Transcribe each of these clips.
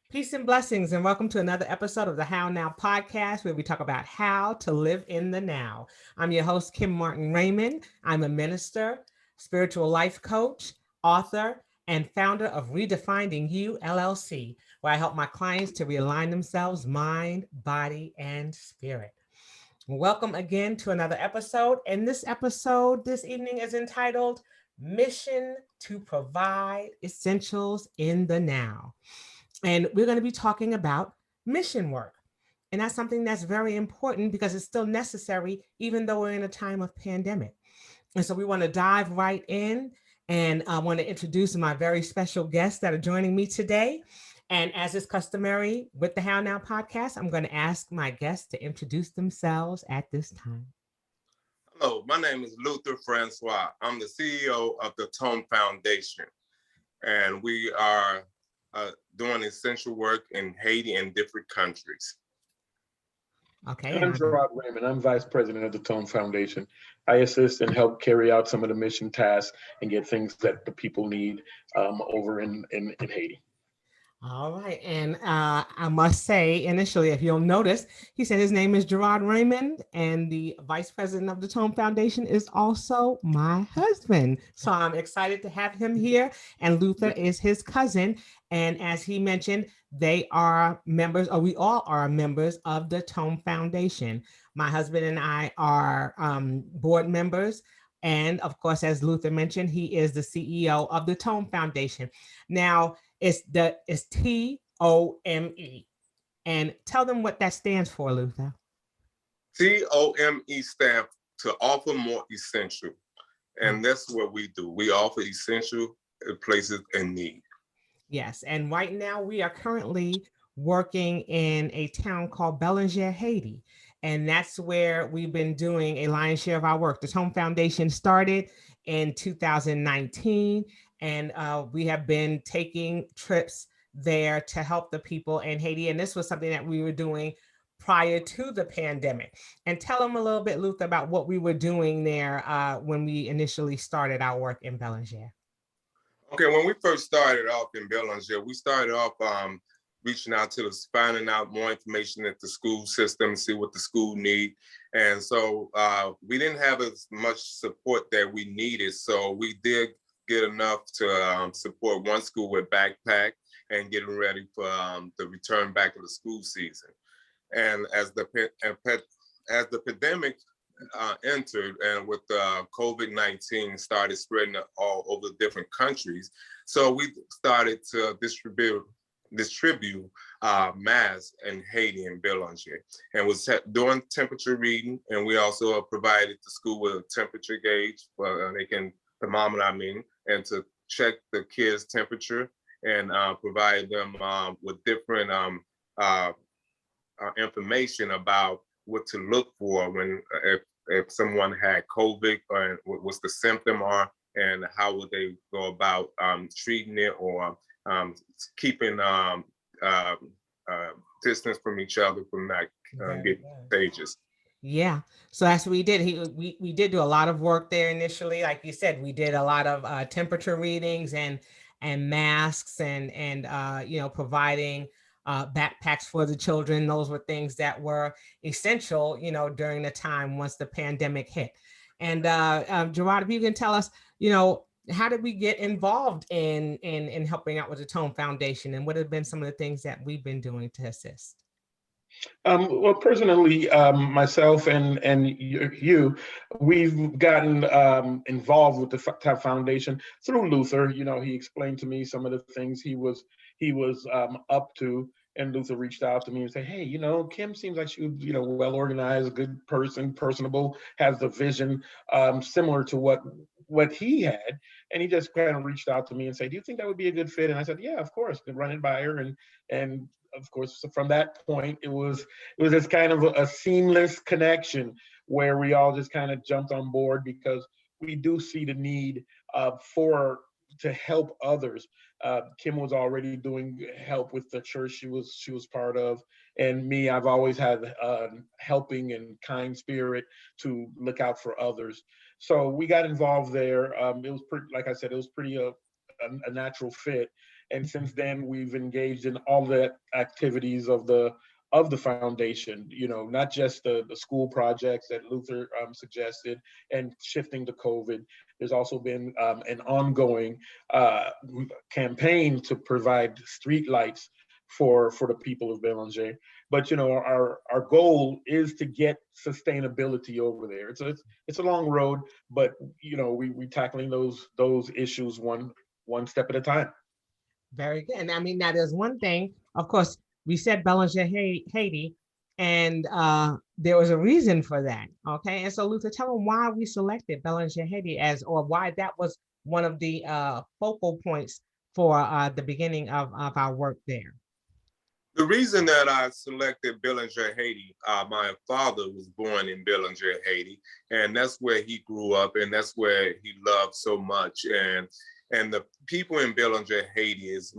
Peace and blessings, and welcome to another episode of the How Now podcast, where we talk about how to live in the now. I'm your host, Kim Martin Raymond. I'm a minister, spiritual life coach, author, and founder of Redefining You LLC, where I help my clients to realign themselves, mind, body, and spirit. Welcome again to another episode. And this episode this evening is entitled Mission to Provide Essentials in the Now. And we're going to be talking about mission work. And that's something that's very important because it's still necessary, even though we're in a time of pandemic. And so we want to dive right in. And I want to introduce my very special guests that are joining me today. And as is customary with the How Now podcast, I'm going to ask my guests to introduce themselves at this time. Hello, my name is Luther Francois. I'm the CEO of the TOME Foundation, and we are doing essential work in Haiti and different countries. Okay. And I'm Jerrod Raymond. I'm Vice President of the TOME Foundation. I assist and help carry out some of the mission tasks and get things that the people need over in Haiti. All right. And I must say, initially, if you'll notice, he said his name is Jerrod Raymond, and the vice president of the Tome Foundation is also my husband. So I'm excited to have him here. And Luther is his cousin. And as he mentioned, they are members, or we all are members of the Tome Foundation. My husband and I are board members. And of course, as Luther mentioned, he is the CEO of the Tome Foundation. Now, it's TOME. And tell them what that stands for, Luther. TOME stands to offer more essential. And that's what we do. We offer essential places in need. Yes. And right now we are currently working in a town called Belanger, Haiti. And that's where we've been doing a lion's share of our work. The Tome Foundation started in 2019, and we have been taking trips there to help the people in Haiti. And this was something that we were doing prior to the pandemic. And tell them a little bit, Luther, about what we were doing there when we initially started our work in Belanger. Okay, when we first started off in Belanger, we started off reaching out to us, finding out more information at the school system, see what the school need. And so we didn't have as much support that we needed. So we did get enough to support one school with backpack and getting ready for the return back of the school season. And as the pandemic entered, and with COVID-19 started spreading all over different countries, so we started to distribute masks in Haiti and Belanger, and was doing temperature reading. And we also provided the school with a temperature gauge, thermometer, and to check the kids' temperature and provide them with different information about what to look for when if someone had COVID, or what's the symptom are, and how would they go about treating it, or keeping distance from each other from not getting contagious. Yeah. So that's what we did. We did do a lot of work there initially. Like you said, we did a lot of temperature readings and masks and providing backpacks for the children. Those were things that were essential, during the time once the pandemic hit. And Jerrod, if you can tell us, how did we get involved in helping out with the Tome Foundation, and what have been some of the things that we've been doing to assist? Well, personally, myself and you, we've gotten involved with the foundation through Luther. He explained to me some of the things he was up to, and Luther reached out to me and said, "Hey, Kim seems like she was, well organized, a good person, personable, has the vision similar to what he had." And he just kind of reached out to me and said, "Do you think that would be a good fit?" And I said, "Yeah, of course." Could run it by her, and of course, from that point, it was just kind of a seamless connection where we all just kind of jumped on board, because we do see the need to help others. Kim was already doing help with the church she was part of, and me, I've always had helping and kind spirit to look out for others. So we got involved there. It was pretty, like I said, it was pretty a natural fit. And since then, we've engaged in all the activities of the foundation, not just the school projects that Luther suggested and shifting to COVID. There's also been an ongoing campaign to provide street lights for the people of Bélanger. But our goal is to get sustainability over there. It's a long road, but we tackling those issues one step at a time. Very good. And I mean, now there's one thing, of course, we said Bellinger, Haiti, and there was a reason for that. Okay. And so Luther, tell them why we selected Bellinger, Haiti or why that was one of the focal points for the beginning of our work there. The reason that I selected Bellinger, Haiti, my father was born in Bellinger, Haiti, and that's where he grew up, and that's where he loved so much. And the people in Bellinger, Haiti is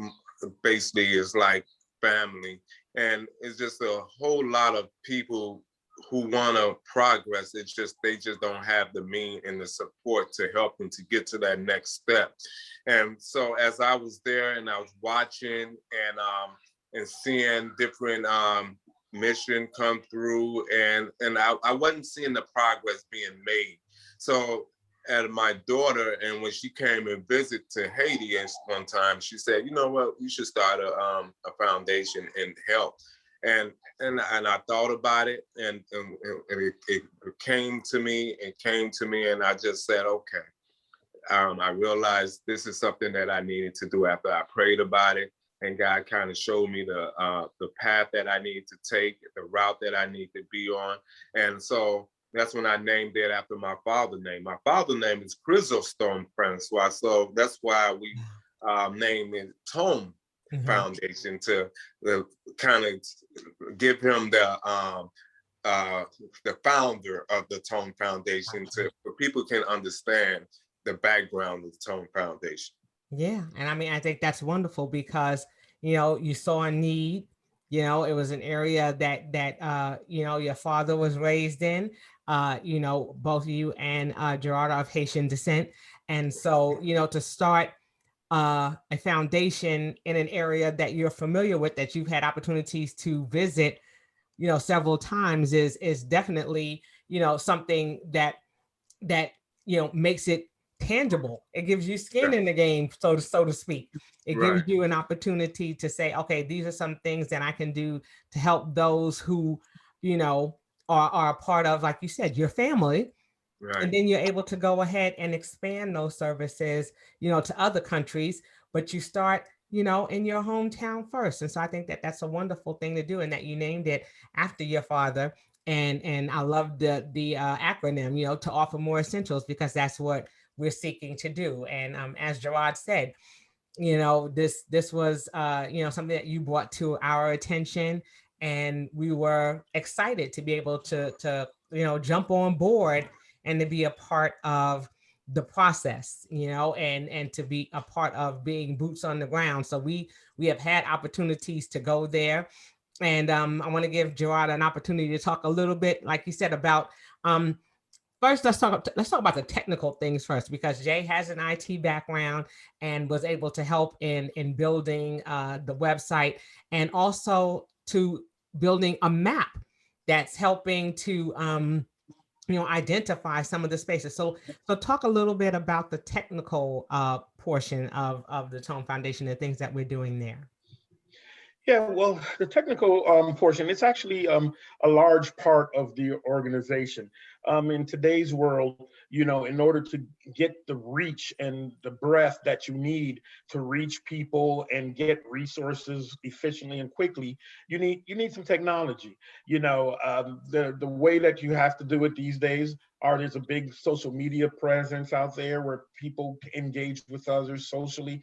like family, and it's just a whole lot of people who want to progress. It's just they just don't have the means and the support to help them to get to that next step. And so as I was there and I was watching and seeing different mission come through, and I wasn't seeing the progress being made. So at my daughter, and when she came and visit to Haiti one time, she said, "You know what? We should start a foundation and help." And I thought about it, and it came to me and I just said, okay. I realized this is something that I needed to do after I prayed about it, and God kind of showed me the path that I need to take, the route that I need to be on, and so that's when I named it after my father's name. My father's name is Chrysostom Francois, so that's why we named it TOME Foundation, to kind of give him the founder of the TOME Foundation, so people can understand the background of the TOME Foundation. Yeah, and I mean, I think that's wonderful because you saw a need. It was an area that your father was raised in. Both you and Jerrod are of Haitian descent, and so to start a foundation in an area that you're familiar with, that you've had opportunities to visit, several times, is definitely something that makes it tangible. It gives you skin in the game, so to speak. It gives you an opportunity to say, okay, these are some things that I can do to help those who, are a part of, like you said, your family. Right. And then you're able to go ahead and expand those services, to other countries, but you start, in your hometown first. And so I think that that's a wonderful thing to do, and that you named it after your father. And I love the acronym, to offer more essentials, because that's what we're seeking to do. And as Jerrod said, this was something that you brought to our attention, and we were excited to be able to jump on board and to be a part of the process, and to be a part of being boots on the ground. So we have had opportunities to go there. And I want to give Jerrod an opportunity to talk a little bit, like you said, about first, let's talk about the technical things first, because Jay has an IT background and was able to help in building the website, and also to building a map that's helping to identify some of the spaces. So talk a little bit about the technical portion of the TOME Foundation and things that we're doing there. Yeah, well, the technical portion, it's actually a large part of the organization. In today's world, in order to get the reach and the breadth that you need to reach people and get resources efficiently and quickly, you need some technology. The way that you have to do it these days there's a big social media presence out there where people engage with others socially,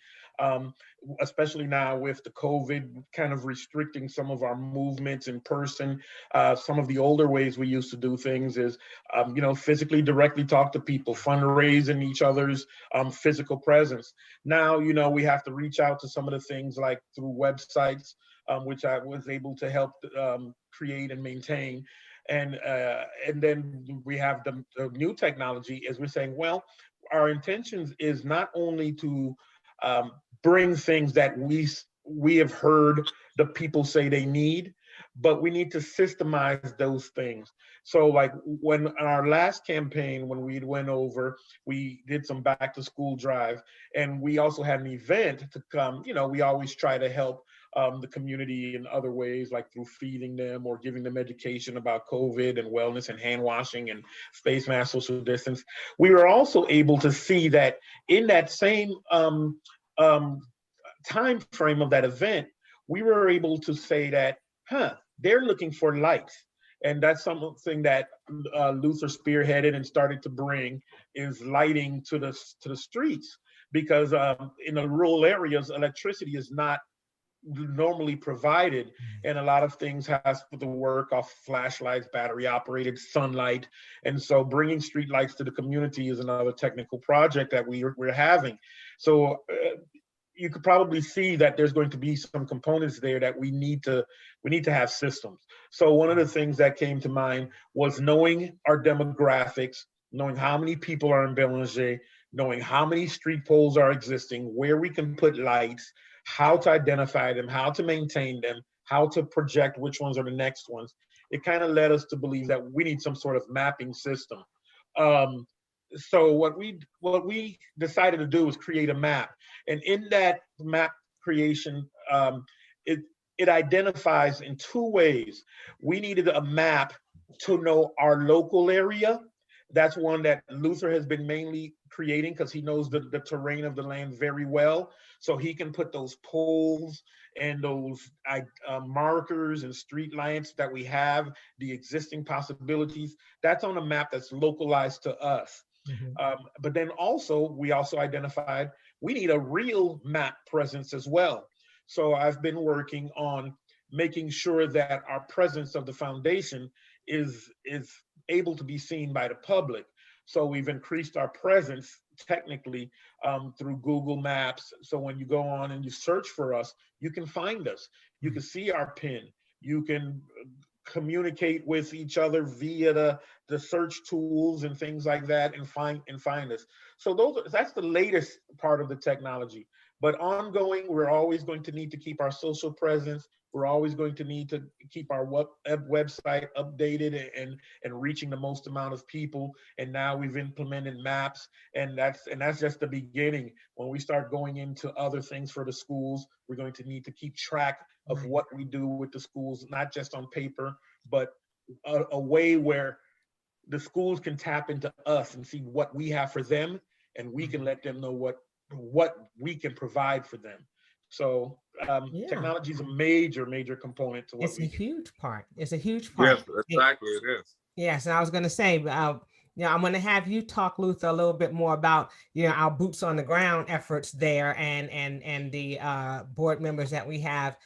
especially now with the COVID kind of restricting some of our movements in person. Some of the older ways we used to do things is, physically directly talk to people, fundraising each other's physical presence. Now, we have to reach out to some of the things like through websites, which I was able to help create and maintain. And then we have the new technology, as we're saying, well, our intentions is not only to bring things that we have heard the people say they need, but we need to systemize those things. So like when our last campaign, when we went over, we did some back to school drive, and we also had an event to come. We always try to help the community in other ways, like through feeding them or giving them education about COVID and wellness and hand washing and face mask, social distance. We were also able to see that in that same time frame of that event, we were able to say that, they're looking for lights. And that's something that Luther spearheaded and started to bring, is lighting to the streets, because in the rural areas, electricity is not normally provided, and a lot of things has to work off flashlights, battery operated, sunlight. And so bringing street lights to the community is another technical project that we're having. So you could probably see that there's going to be some components there that we need to have systems. So one of the things that came to mind was knowing our demographics, knowing how many people are in Belanger, knowing how many street poles are existing, where we can put lights, how to identify them, how to maintain them, how to project which ones are the next ones. It kind of led us to believe that we need some sort of mapping system. So what we decided to do was create a map, and in that map creation, it identifies in two ways. We needed a map to know our local area. That's one that Luther has been mainly creating, because he knows the terrain of the land very well. So he can put those poles and those markers and street lights that we have, the existing possibilities, that's on a map that's localized to us. But then we also identified we need a real map presence as well. So I've been working on making sure that our presence of the foundation is able to be seen by the public. So we've increased our presence technically through Google Maps. So when you go on and you search for us, you can find us. You can see our pin. You can communicate with each other via the search tools and things like that, and find us. So that's the latest part of the technology. But ongoing, we're always going to need to keep our social presence. We're always going to need to keep our website updated and reaching the most amount of people. And now we've implemented maps, and that's just the beginning. When we start going into other things for the schools, we're going to need to keep track of what we do with the schools, not just on paper, but a way where the schools can tap into us and see what we have for them, and we can let them know what we can provide for them. So technology is a major component to what it's a huge part. It's a huge part. Yes, exactly, it is. Yes, and I was going to say, I'm going to have you talk, Luther, a little bit more about our boots on the ground efforts there, and the board members that we have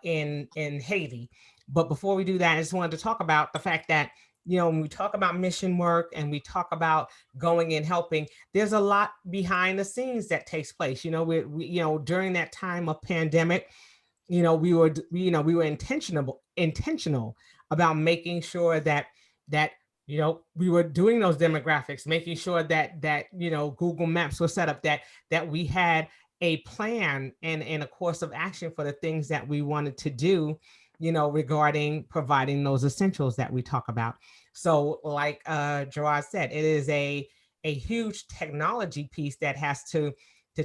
in Haiti. But before we do that, I just wanted to talk about the fact that when we talk about mission work and we talk about going and helping, there's a lot behind the scenes that takes place. We during that time of pandemic, we were intentional about making sure that we were doing those demographics, making sure that Google Maps was set up, that we had a plan and a course of action for the things that we wanted to do, regarding providing those essentials that we talk about. So like Jerrod said, it is a huge technology piece that has to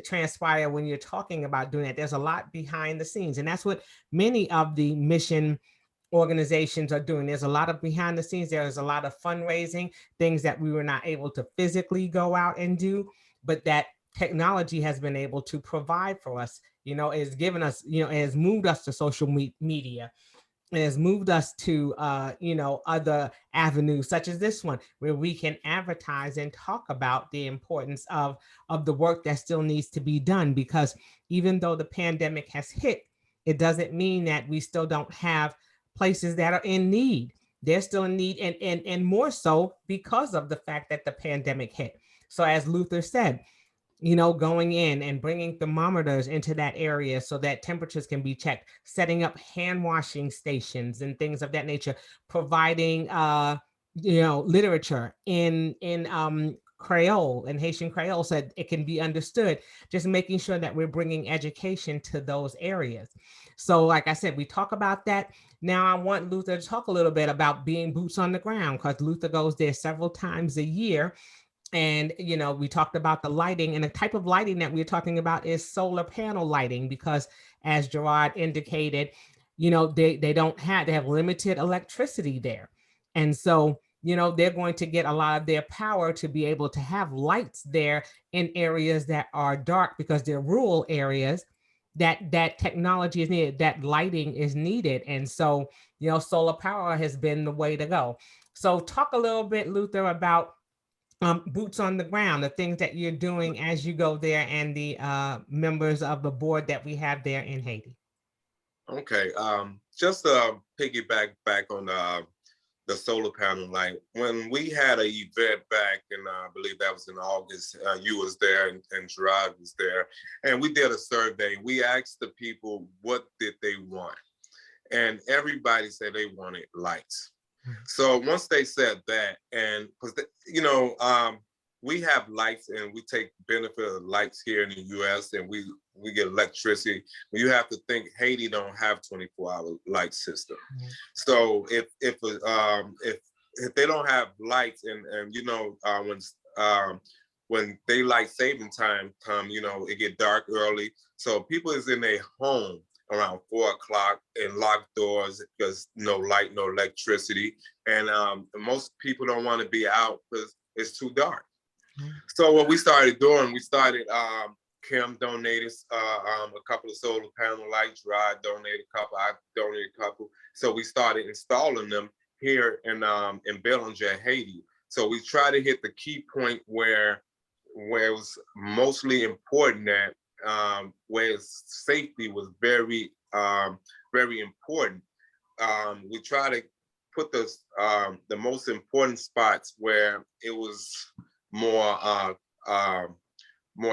transpire when you're talking about doing that. There's a lot behind the scenes, and that's what many of the mission organizations are doing. There's a lot of behind the scenes. There's a lot of fundraising, things that we were not able to physically go out and do, but that technology has been able to provide for us. It has given us, it has moved us to social media. It has moved us to, other avenues such as this one, where we can advertise and talk about the importance of the work that still needs to be done. Because even though the pandemic has hit, it doesn't mean that we still don't have places that are in need. They're still in need, and more so because of the fact that the pandemic hit. So as Luther said, going in and bringing thermometers into that area so that temperatures can be checked, setting up hand washing stations and things of that nature, providing, literature in Creole and Haitian Creole so it can be understood, just making sure that we're bringing education to those areas. So like I said, we talk about that. Now I want Luther to talk a little bit about being boots on the ground, because Luther goes there several times a year. And, you know, we talked about the lighting, and the type of lighting that we're talking about is solar panel lighting, because as Jerrod indicated, you know, they have limited electricity there. And so, you know, they're going to get a lot of their power to be able to have lights there in areas that are dark, because they're rural areas that technology is needed, that lighting is needed. And so, you know, solar power has been the way to go. So talk a little bit, Luther, about boots on the ground, the things that you're doing as you go there, and the members of the board that we have there in Haiti. Okay, just piggyback back on the solar panel light. When we had an event back in, I believe that was in August, you was there and Jerrod was there, and we did a survey. We asked the people what did they want, and everybody said they wanted lights. So once they said that, and because you know, we have lights and we take benefit of lights here in the U.S. and we get electricity. You have to think Haiti don't have 24-hour light system. So if they don't have lights, and you know, when daylight saving time come, you know, it get dark early. So people is in their home around 4 o'clock and locked doors because no light, no electricity. And most people don't want to be out because it's too dark. So what we started doing, Kim donated a couple of solar panel lights, Jerrod donated a couple, I donated a couple. So we started installing them here in Bélanger, Haiti. So we try to hit the key point where it was mostly important, that where safety was very, very important. We try to put the most important spots where it was more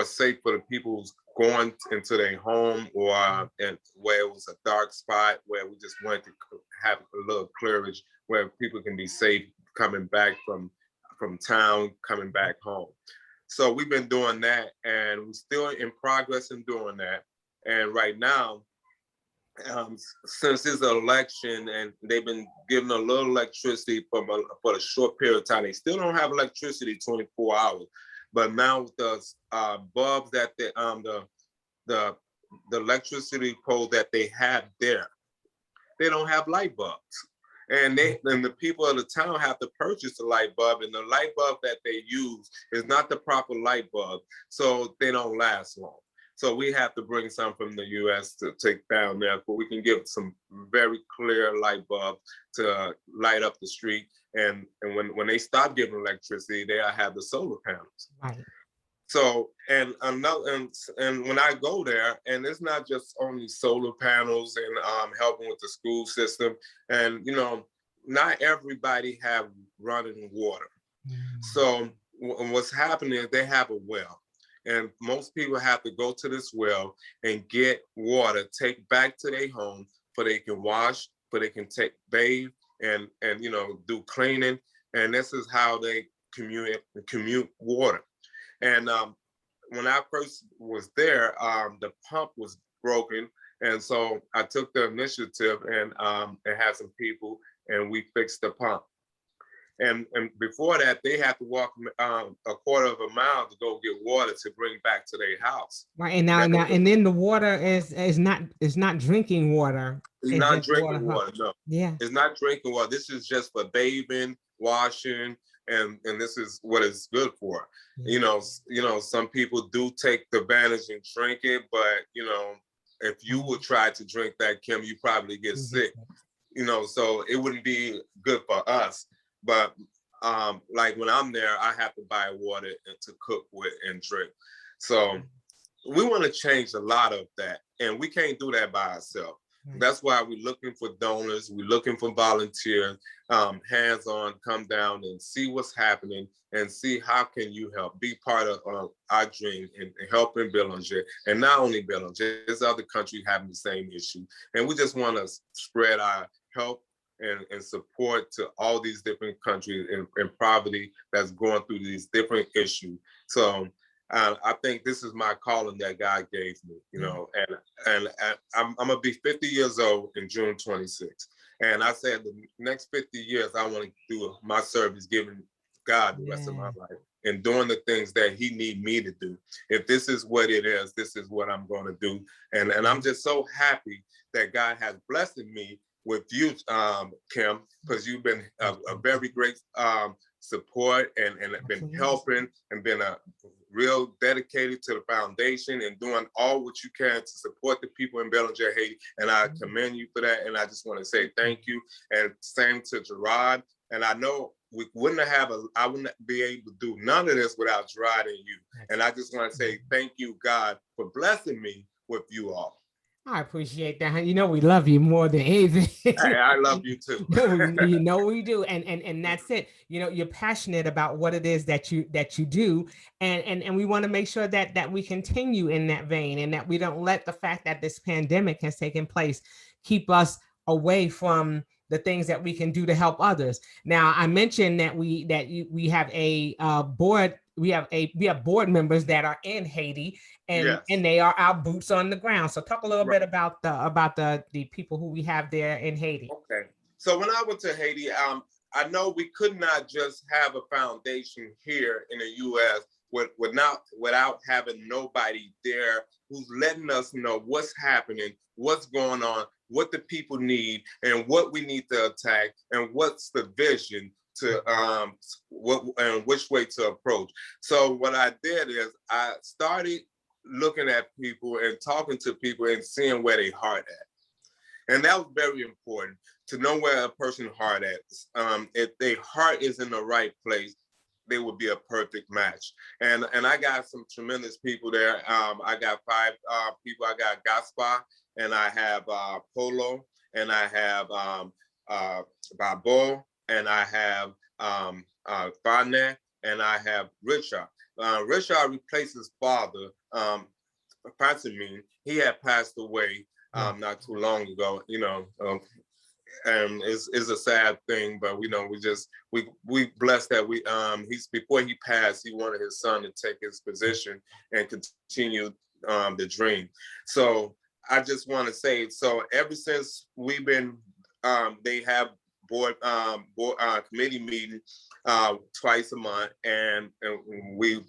safe for the people who's going into their home, or and where it was a dark spot where we just wanted to have a little clearage where people can be safe coming back from town, coming back home. So we've been doing that, and we're still in progress in doing that. And right now, since this election, and they've been giving a little electricity for a short period of time, they still don't have electricity 24 hours. But now with the bulbs that the electricity poles that they have there, they don't have light bulbs. And the people of the town have to purchase a light bulb, and the light bulb that they use is not the proper light bulb, so they don't last long. So we have to bring some from the U.S. to take down there, but we can give some very clear light bulbs to light up the street. And when they stop giving electricity, they'll have the solar panels. Right. So and when I go there, and it's not just only solar panels and helping with the school system, and you know, not everybody have running water. So what's happening is they have a well, and most people have to go to this well and get water, take back to their home, so they can wash, so they can bathe, and you know, do cleaning. And this is how they commute water. And when I first was there, the pump was broken, and so I took the initiative and had some people, and we fixed the pump. And before that, they had to walk a quarter of a mile to go get water to bring back to their house. Right. And now and then the water is not drinking water. It's not drinking water. No. Yeah. It's not drinking water. This is just for bathing, washing, and this is what it's good for. Yeah. You know, some people do take the advantage and drink it, but you know, if you would try to drink that, Kim, you probably get sick. You know, so it wouldn't be good for us. But like when I'm there, I have to buy water to cook with and drink. So we want to change a lot of that, and we can't do that by ourselves. That's why we're looking for donors. We're looking for volunteers, hands-on, come down and see what's happening and see how can you help, be part of our dream and helping Bélanger. And not only Bélanger, there's other countries having the same issue. And we just want to spread our help and support to all these different countries in poverty that's going through these different issues. So I think this is my calling that God gave me, you know, and I'm gonna be 50 years old in June 26th. And I said the next 50 years, I want to do my service, giving God the rest of my life and doing the things that he need me to do. If this is what it is, this is what I'm going to do. And I'm just so happy that God has blessed me with you, Kim, because you've been a very great support and been helping and been a real dedicated to the foundation and doing all what you can to support the people in Belanger, Haiti. And I commend you for that. And I just want to say thank you. And same to Jerrod. And I know we wouldn't have I wouldn't be able to do none of this without Jerrod and you. And I just want to say thank you, God, for blessing me with you all. I appreciate that. You know, we love you more than anything. Hey, I love you too. You know we do, and that's it. You know, you're passionate about what it is that you do, and we want to make sure that we continue in that vein, and that we don't let the fact that this pandemic has taken place keep us away from the things that we can do to help others. Now, I mentioned that we have a board. We have board members that are in Haiti, and they are our boots on the ground. So talk a little bit about the people who we have there in Haiti. Okay. So when I went to Haiti, I know we could not just have a foundation here in the U.S. without having nobody there who's letting us know what's happening, what's going on, what the people need, and what we need to attack, and what's the vision to what and which way to approach. So what I did is I started looking at people and talking to people and seeing where they heart at. And that was very important, to know where a person's heart at. If their heart is in the right place, they would be a perfect match. And I got some tremendous people there. I got 5 people. I got Gaspar, and I have Polo, and I have Babo, and I have Fane, and I have Richard. Richard replaced his father, Pantamine. He had passed away not too long ago, you know, and it's a sad thing, but we blessed that he's before he passed, he wanted his son to take his position and continue the dream. So I just want to say, so ever since we've been, they have board committee meeting twice a month, and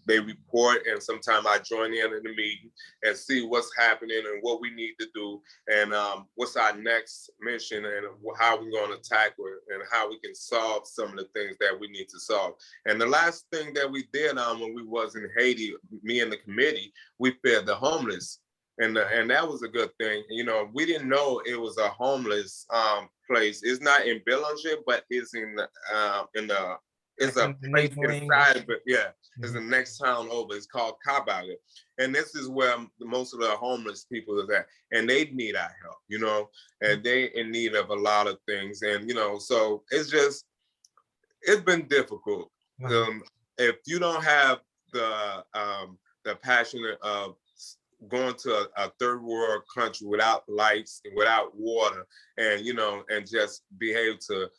they report, and sometimes I join in the meeting and see what's happening and what we need to do, and what's our next mission, and how we're going to tackle it, and how we can solve some of the things that we need to solve. And the last thing that we did when we was in Haiti, me and the committee, we fed the homeless. And that was a good thing. You know, we didn't know it was a homeless place. It's not in Belanger, but it's it's a place inside, but it's the next town over. It's called Kabaga. And this is where most of the homeless people is at. And they need our help, you know, and they in need of a lot of things. And, you know, so it's been difficult. If you don't have the passion of going to a third world country without lights and without water, and, you know, and just be able to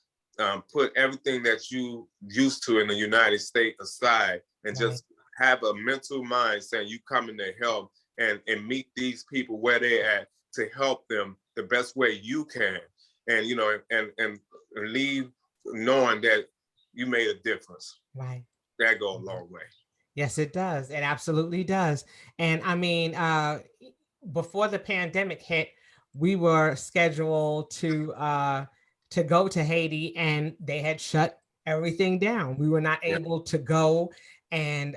put everything that you used to in the United States aside, and just have a mental mind saying you coming to help and meet these people where they're at, to help them the best way you can, and, you know, and leave knowing that you made a difference. Right. That goes a long way. Yes, it does. It absolutely does. And I mean, before the pandemic hit, we were scheduled to go to Haiti, and they had shut everything down. We were not able to go, and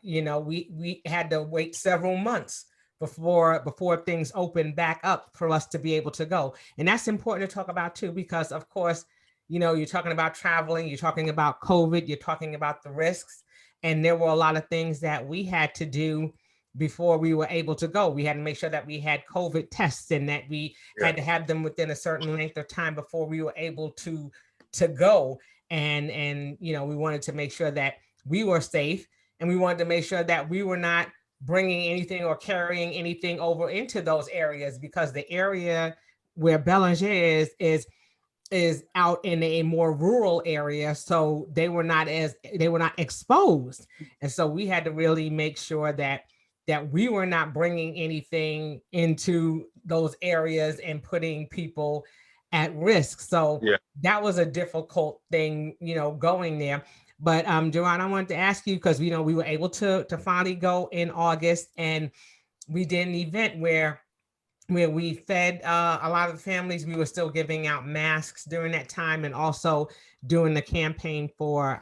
you know, we had to wait several months before things opened back up for us to be able to go. And that's important to talk about too, because of course, you know, you're talking about traveling, you're talking about COVID, you're talking about the risks. And there were a lot of things that we had to do before we were able to go. We had to make sure that we had COVID tests, and that we had to have them within a certain length of time before we were able to go. And you know, we wanted to make sure that we were safe, and we wanted to make sure that we were not bringing anything or carrying anything over into those areas, because the area where Belanger is is out in a more rural area, so they were not exposed. And so we had to really make sure that we were not bringing anything into those areas and putting people at risk. So Yeah. that was a difficult thing, going there. But Jerrod, I wanted to ask you, because we were able to finally go in August, and we did an event where we fed a lot of families. We were still giving out masks during that time, and also doing the campaign for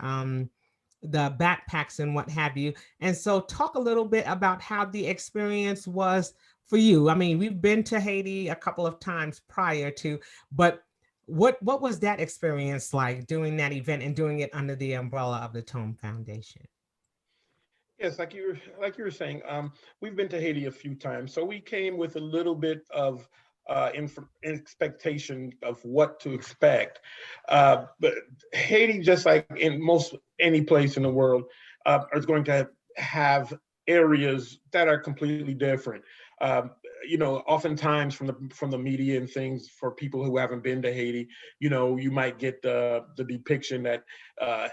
the backpacks and what have you. And so talk a little bit about how the experience was for you. I mean, we've been to Haiti a couple of times prior to, but what was that experience like, doing that event and doing it under the umbrella of the TOME Foundation? Yes, like you were saying, we've been to Haiti a few times, so we came with a little bit of expectation of what to expect. But Haiti, just like in most any place in the world, is going to have areas that are completely different. Oftentimes from the media and things, for people who haven't been to Haiti, you might get the depiction that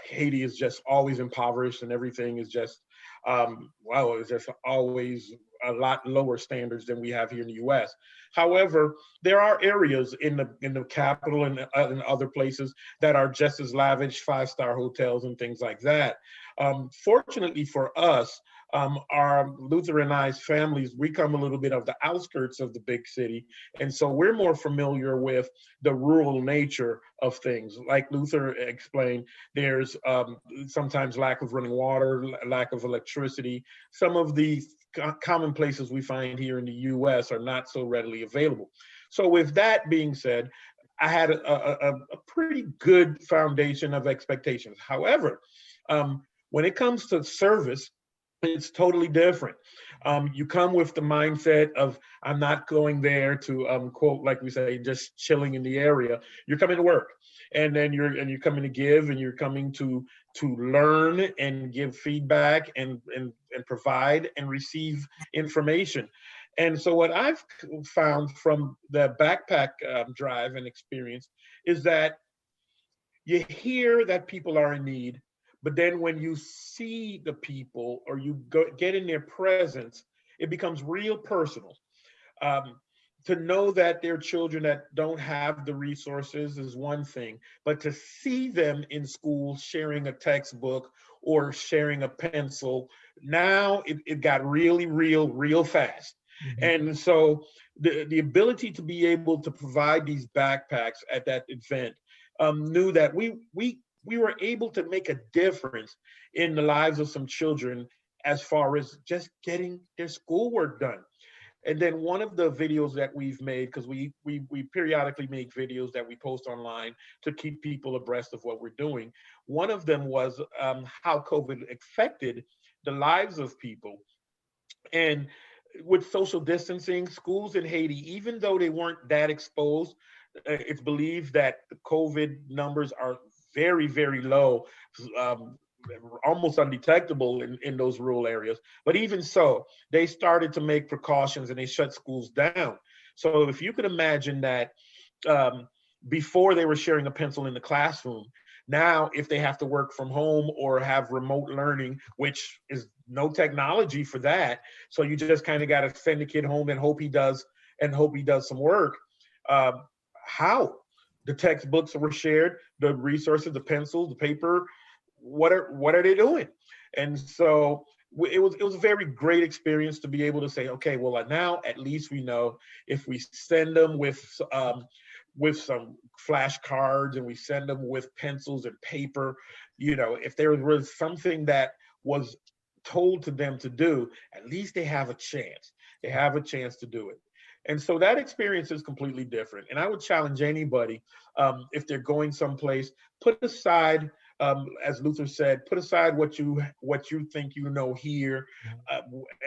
Haiti is just always impoverished and everything is just it's just always a lot lower standards than we have here in the U.S. However, there are areas in the capital and in other places that are just as lavish, five-star hotels and things like that. Fortunately for us, our Lutheranized families, we come a little bit of the outskirts of the big city, and so we're more familiar with the rural nature of things. Like Luther explained, there's sometimes lack of running water, lack of electricity. Some of the common places we find here in the U.S. are not so readily available. So with that being said, I had a pretty good foundation of expectations. However, when it comes to service, it's totally different. You come with the mindset of, I'm not going there to quote, like we say, just chilling in the area. You're coming to work, and then you're coming to give, and you're coming to learn and give feedback and provide and receive information. And so what I've found from the backpack drive and experience is that you hear that people are in need, but then when you see the people or you get in their presence, it becomes real personal. Um, to know that they're children that don't have the resources is one thing, but to see them in school sharing a textbook or sharing a pencil, now it got really real fast. Mm-hmm. And so the ability to be able to provide these backpacks at that event, knew that we were able to make a difference in the lives of some children as far as just getting their schoolwork done. And then one of the videos that we've made, because we periodically make videos that we post online to keep people abreast of what we're doing. One of them was how COVID affected the lives of people. And with social distancing, schools in Haiti, even though they weren't that exposed, it's believed that the COVID numbers are very low, almost undetectable in those rural areas. But even so, they started to make precautions and they shut schools down. So if you could imagine that before they were sharing a pencil in the classroom, now if they have to work from home or have remote learning, which is no technology for that, so you just kind of got to send the kid home and hope he does some work. How? The textbooks were shared, the resources, the pencils, the paper. What are they doing? And so it was a very great experience to be able to say, okay, well, now at least we know if we send them with some flashcards and we send them with pencils and paper, if there was something that was told to them to do, at least they have a chance. They have a chance to do it. And so that experience is completely different. And I would challenge anybody, if they're going someplace, put aside, as Luther said, put aside what you think here,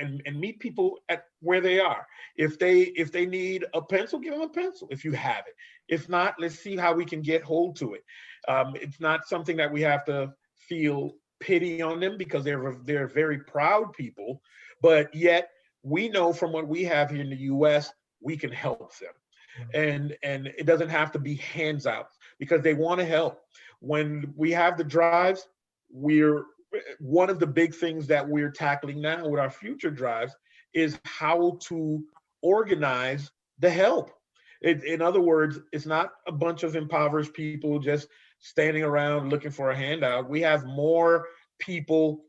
and meet people at where they are. If they need a pencil, give them a pencil if you have it. If not, let's see how we can get hold to it. It's not something that we have to feel pity on them, because they're very proud people, but yet we know from what we have here in the U.S., we can help them. And it doesn't have to be hands out. because they want to help. When we have the drives, one of the big things that we're tackling now with our future drives is how to organize the help. In other words, it's not a bunch of impoverished people just standing around looking for a handout. We have more people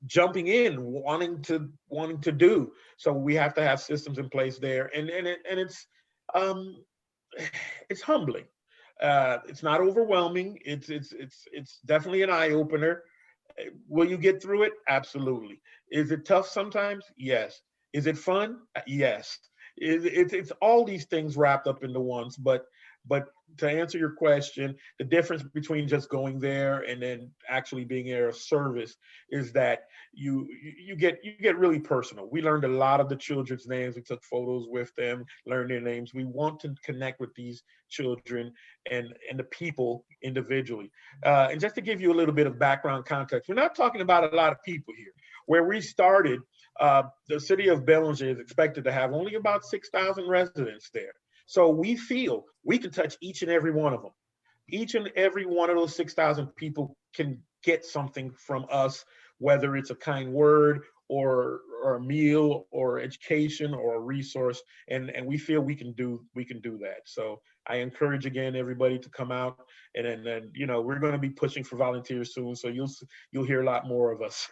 jumping in, wanting to do. So we have to have systems in place there, and um, it's humbling. It's not overwhelming. It's definitely an eye opener. Will you get through it? Absolutely. Is it tough sometimes? Yes. Is it fun? Yes. It's all these things wrapped up into once. But to answer your question, the difference between just going there and then actually being there of service is that you get really personal. We learned a lot of the children's names. We took photos with them, learned their names. We want to connect with these children and the people individually. And just to give you a little bit of background context, we're not talking about a lot of people here. Where we started, the city of Bellinger is expected to have only about 6,000 residents there. So we feel we can touch each and every one of them. Each and every one of those 6,000 people can get something from us, whether it's a kind word or a meal or education or a resource. And we feel we can do that. So I encourage again everybody to come out, and then we're going to be pushing for volunteers soon. So you'll hear a lot more of us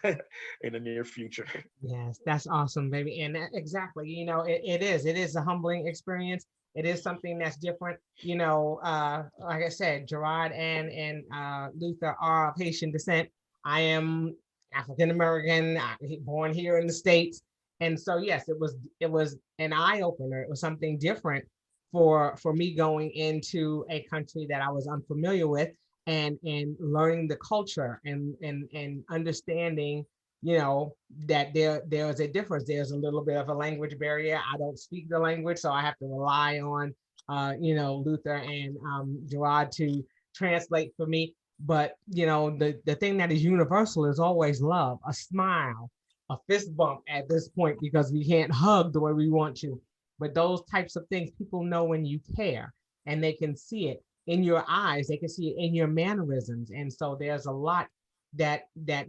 in the near future. Yes, that's awesome, baby. And exactly, it is a humbling experience. It is something that's different. Like I said, Jerrod and Luther are of Haitian descent. I am African American, born here in the States. And so, yes, it was an eye opener. It was something different for me going into a country that I was unfamiliar with, and learning the culture and understanding, that there is a difference. There's a little bit of a language barrier. I don't speak the language, so I have to rely on, Luther and Jerrod to translate for me. But, the thing that is universal is always love, a smile, a fist bump at this point, because we can't hug the way we want to. But those types of things, people know when you care, and they can see it in your eyes. They can see it in your mannerisms. And so there's a lot that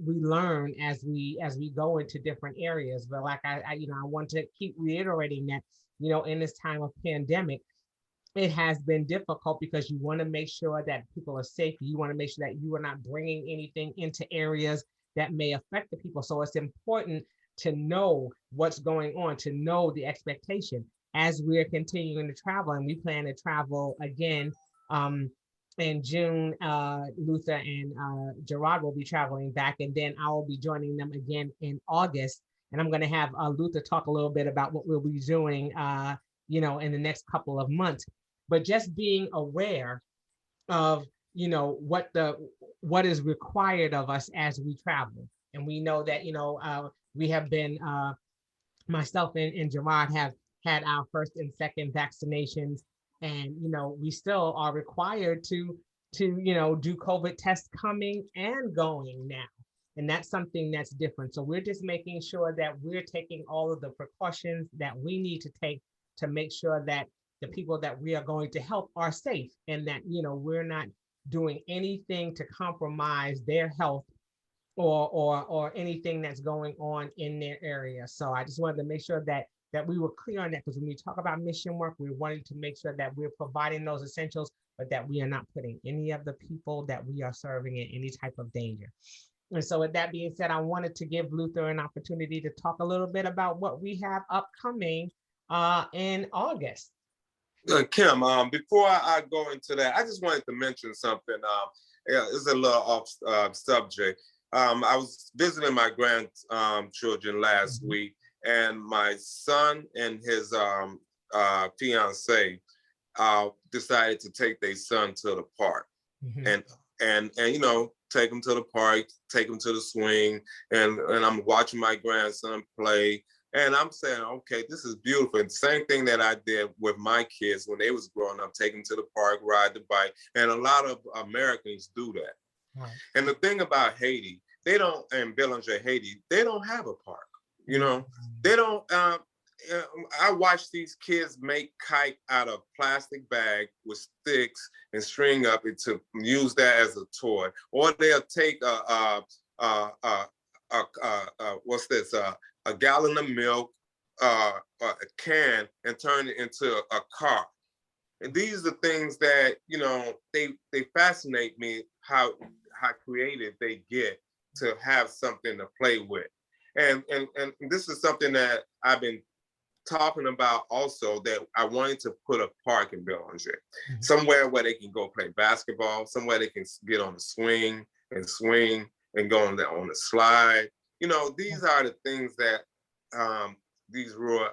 we learn as we go into different areas. But like I want to keep reiterating that, in this time of pandemic, it has been difficult because you want to make sure that people are safe. You want to make sure that you are not bringing anything into areas that may affect the people. So it's important to know what's going on, to know the expectation as we're continuing to travel. And we plan to travel again in June. Luther and Jerrod will be traveling back, and then I will be joining them again in August. And I'm going to have Luther talk a little bit about what we'll be doing, in the next couple of months. But just being aware of, what is required of us as we travel. And we know that, we have been, myself and Jerrod have had our first and second vaccinations, and we still are required to do COVID tests coming and going now. And that's something that's different. So we're just making sure that we're taking all of the precautions that we need to take to make sure that the people that we are going to help are safe, and that we're not doing anything to compromise their health or anything that's going on in their area. So I just wanted to make sure that we were clear on that, because when we talk about mission work, we wanted to make sure that we're providing those essentials, but that we are not putting any of the people that we are serving in any type of danger. And so with that being said, I wanted to give Luther an opportunity to talk a little bit about what we have upcoming in August. Kim, before I go into that, I just wanted to mention something. It's a little off subject. I was visiting my grandchildren last week, and my son and his fiance decided to take their son to the park, and take him to the park, take him to the swing, and I'm watching my grandson play. And I'm saying, okay, this is beautiful. And same thing that I did with my kids when they was growing up, take them to the park, ride the bike. And a lot of Americans do that. Right. And the thing about Haiti, and Bellinger, Haiti, they don't have a park. They don't, I watch these kids make kite out of plastic bag with sticks and string up it to use that as a toy, or they'll take what's this? A gallon of milk, a can, and turn it into a car. And these are things that, you know, they fascinate me, how creative they get to have something to play with. And this is something that I've been talking about also, that I wanted to put a park in Belanger, somewhere where they can go play basketball, somewhere they can get on the swing and go on the slide. You know, these are the things that these rural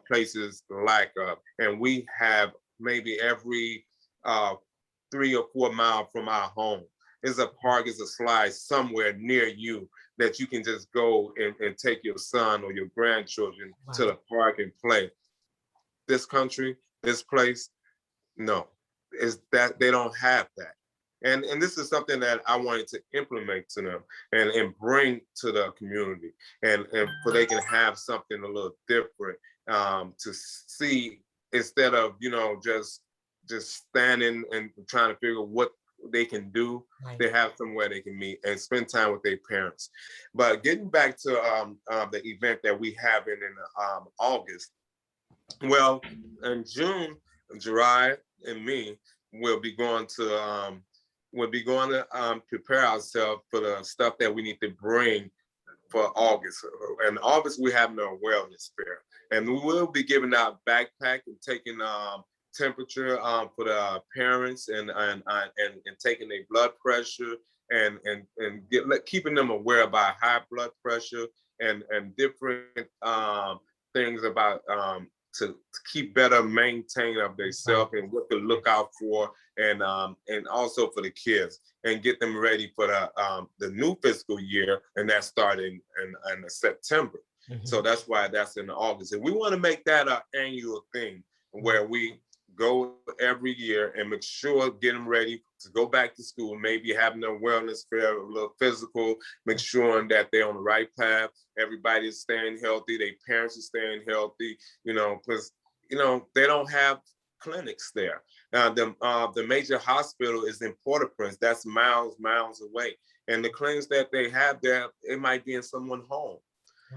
places lack of, and we have maybe every 3 or 4 miles from our home is a park, is a slide somewhere near you that you can just go and take your son or your grandchildren to the park and play. This country, this place, no, is that they don't have that. And this is something that I wanted to implement to them and bring to the community, and so they can have something a little different to see, instead of, you know, just standing and trying to figure what they can do. They have somewhere they can meet and spend time with their parents. But getting back to the event that we have in August, well, in June, Jerrod and me will be going to prepare ourselves for the stuff that we need to bring for August. In August, we have no wellness fair, and we will be giving out backpack and taking temperature for the parents, and taking their blood pressure, and keeping them aware about high blood pressure and different things about to keep better maintain of themselves and what to look out for, and also for the kids, and get them ready for the new fiscal year, and that starting in September. So that's why that's in August, and we want to make that an annual thing where we go every year and make sure, get them ready to go back to school, maybe having a wellness fair, a little physical, make sure that they're on the right path, everybody is staying healthy, their parents are staying healthy, you know, because, you know, they don't have clinics there. The major hospital is in Port-au-Prince, that's miles away. And the clinics that they have there, it might be in someone's home.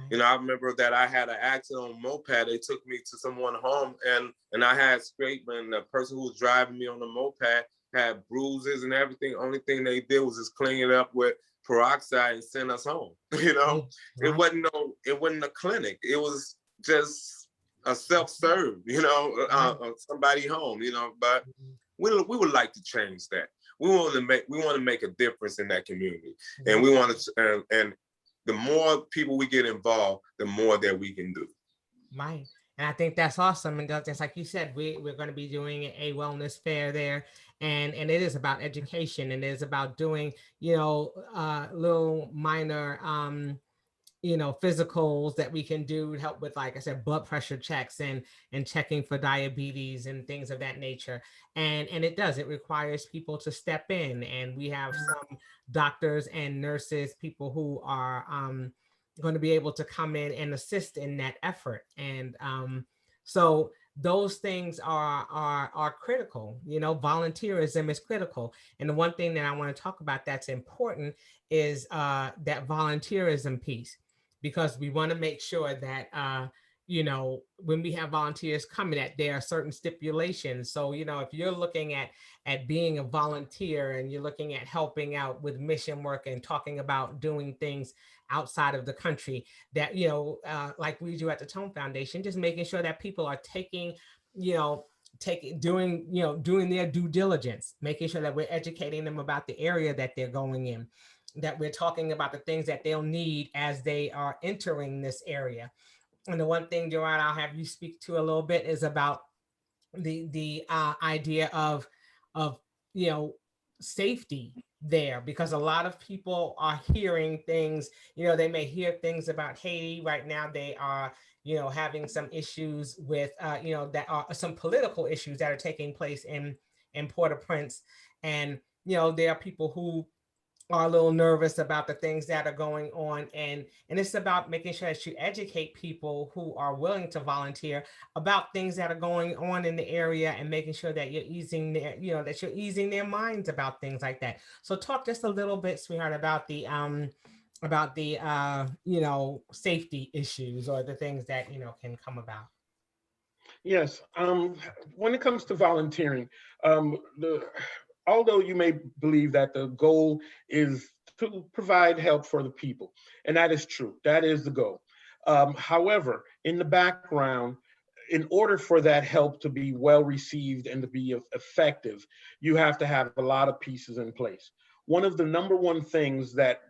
You know, I remember that I had an accident on a moped. They took me to someone's home, and I had scrape, and the person who was driving me on the moped had bruises and everything. Only thing they did was just clean it up with peroxide and send us home. You know, it wasn't a clinic. It was just a self-serve, you know, somebody home, you know, but we would like to change that. We want to make a difference in that community. And we want to, and the more people we get involved, the more that we can do. Right. And I think that's awesome. And just like you said, we're going to be doing a wellness fair there. And it is about education, and it is about doing, you know, little minor, you know, physicals that we can do to help with, like I said, blood pressure checks and checking for diabetes and things of that nature. And it requires people to step in, and we have some doctors and nurses, people who are going to be able to come in and assist in that effort. And so those things are critical. You know, volunteerism is critical. And the one thing that I want to talk about that's important is that volunteerism piece, because we want to make sure that, you know, when we have volunteers coming, that there are certain stipulations. So, you know, if you're looking at being a volunteer, and you're looking at helping out with mission work and talking about doing things outside of the country, that, you know, like we do at the TOME Foundation, just making sure that people are taking, you know, doing their due diligence, making sure that we're educating them about the area that they're going in, that we're talking about the things that they'll need as they are entering this area. And the one thing, Jerrod, I'll have you speak to a little bit is about the idea of you know, safety there, because a lot of people are hearing things, you know, they may hear things about Haiti right now. They are, you know, having some issues with, you know, that are some political issues that are taking place in Port-au-Prince. And, you know, there are people who are a little nervous about the things that are going on, and it's about making sure that you educate people who are willing to volunteer about things that are going on in the area, and making sure that you're easing their, that you're easing their minds about things like that. So talk just a little bit, sweetheart, about the safety issues, or the things that can come about. Yes. When it comes to volunteering, although you may believe that the goal is to provide help for the people, and that is true, that is the goal. However, in the background, in order for that help to be well received and to be effective, you have to have a lot of pieces in place. One of the number one things that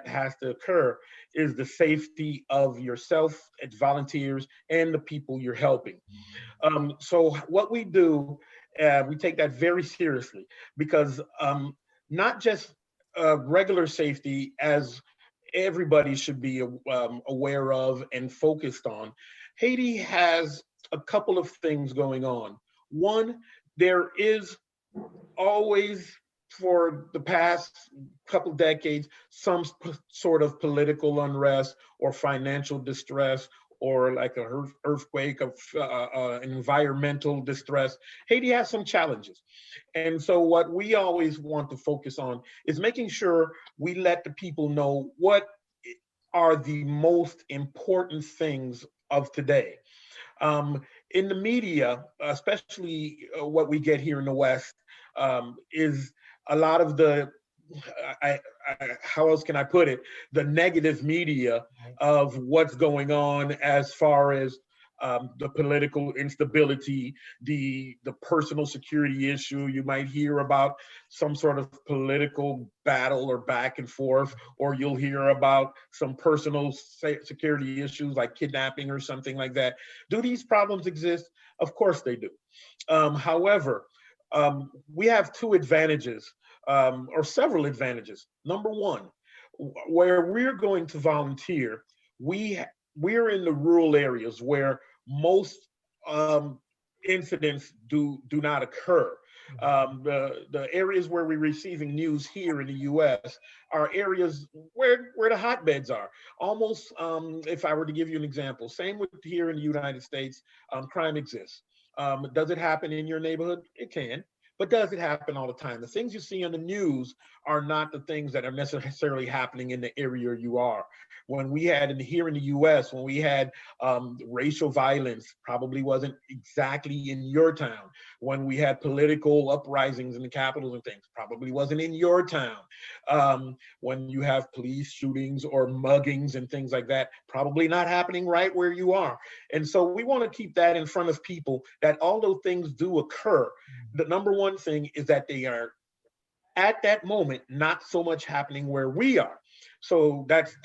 has to occur is the safety of yourself as volunteers and the people you're helping. So what we do, we take that very seriously, because not just regular safety, as everybody should be aware of and focused on. Haiti has a couple of things going on. One, there is always, for the past couple decades, some sort of political unrest or financial distress, or like a earthquake of environmental distress. Haiti has some challenges. And so what we always want to focus on is making sure we let the people know what are the most important things of today. In the media, especially what we get here in the West, is a lot of the, how else can I put it, the negative media of what's going on, as far as the political instability, the personal security issue. You might hear about some sort of political battle or back and forth, or you'll hear about some personal security issues like kidnapping or something like that. Do these problems exist? Of course they do. However, we have two advantages, or several advantages. Number one, where we're going to volunteer, we're in the rural areas where most incidents do not occur. The areas where we're receiving news here in the U.S. are areas where the hotbeds are. Almost, if I were to give you an example, same with here in the United States, crime exists. Does it happen in your neighborhood? It can. But does it happen all the time? The things you see on the news are not the things that are necessarily happening in the area you are. When we had here in the U.S., when we had racial violence, probably wasn't exactly in your town. When we had political uprisings in the capitals and things, probably wasn't in your town. When you have police shootings or muggings and things like that, probably not happening right where you are. And so we want to keep that in front of people, that although things do occur, the number one thing is that they are at that moment not so much happening where we are. So that's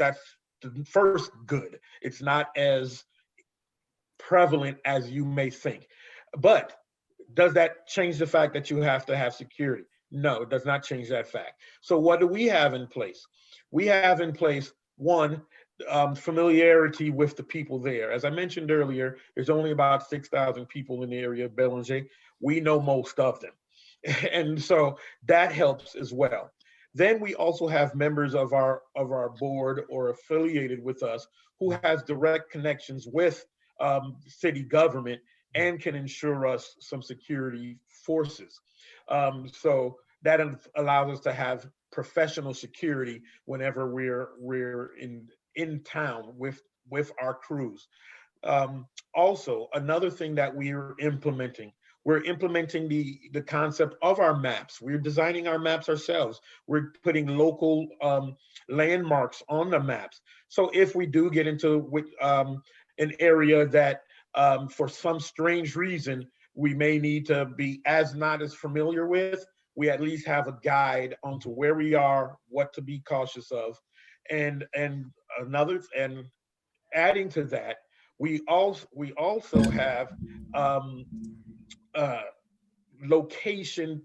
the first good. It's not as prevalent as you may think. But does that change the fact that you have to have security? No, it does not change that fact. So what do we have in place? We have in place, one, familiarity with the people there. As I mentioned earlier, there's only about 6,000 people in the area of Belanger. We know most of them. And so that helps as well. Then we also have members of our board or affiliated with us who has direct connections with city government and can ensure us some security forces. So that allows us to have professional security whenever we're in town with our crews. Also, another thing that we're implementing the concept of our maps. We're designing our maps ourselves. We're putting local landmarks on the maps. So if we do get into an area that for some strange reason we may need to be not as familiar with, we at least have a guide onto where we are, what to be cautious of. And adding to that, we also have location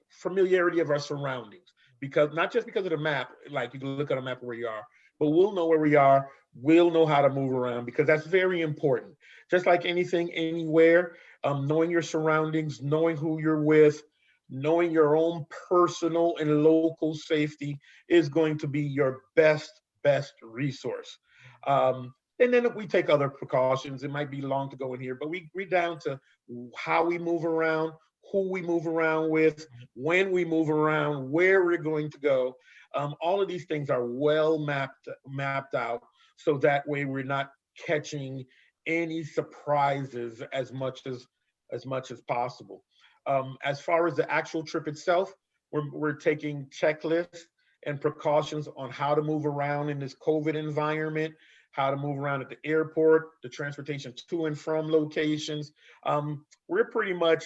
familiarity of our surroundings, because not just because of the map, like you can look at a map where you are, but we'll know where we are. We'll know how to move around, because that's very important. Just like anything, anywhere, knowing your surroundings, knowing who you're with, knowing your own personal and local safety is going to be your best resource. And then we take other precautions. It might be long to go in here, but we down to how we move around, who we move around with, when we move around, where we're going to go. All of these things are well mapped out, so that way we're not catching any surprises as much as possible. As far as the actual trip itself, we're taking checklists and precautions on how to move around in this COVID environment, how to move around at the airport, the transportation to and from locations. We're pretty much